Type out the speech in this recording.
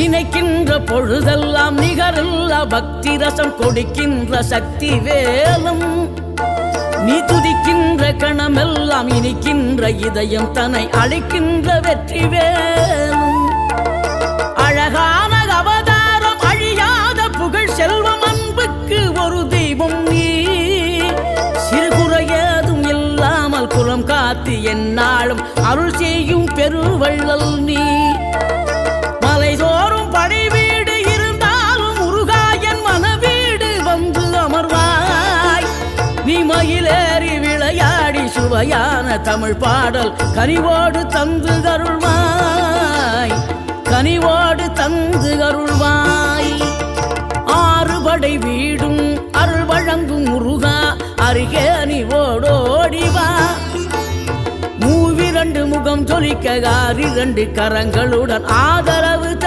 நினைக்கின்ற பொழுதெல்லாம் நிகரில்லா பக்தி ரசம் கொடுக்கின்ற சக்தி வேலும் நீ துதிக்கின்ற கணமெல்லாம் இனிக்கின்ற இதயம் தன்னை அழைக்கின்ற வெற்றி வேலும் அழகான அவதாரம் அழியாத புகழ் செல்வம் அன்புக்கு ஒரு தெய்வம் நீ சிறுகுறையதும் இல்லாமல் குலம் காத்து எந்நாளும் அருள் செய்யும் பெருவள்ளல் நீ மலைதோறும் படை வீடு இருந்தாலும் முருகாயன் மனவீடு வந்து அமர்வாய் நீ மயிலேறி விளையாடி சுவையான தமிழ் பாடல் கனிவோடு தந்து அருள்வாய் கனிவோடு தந்து அருள்வாய் ஆறுபடை வீடும் அருள் வழங்கும் முருகா அருகே நீ ஓடோடிவா மூவிரண்டு முகம் ஜொலிக்க 6 கரங்களுடன் ஆதரவு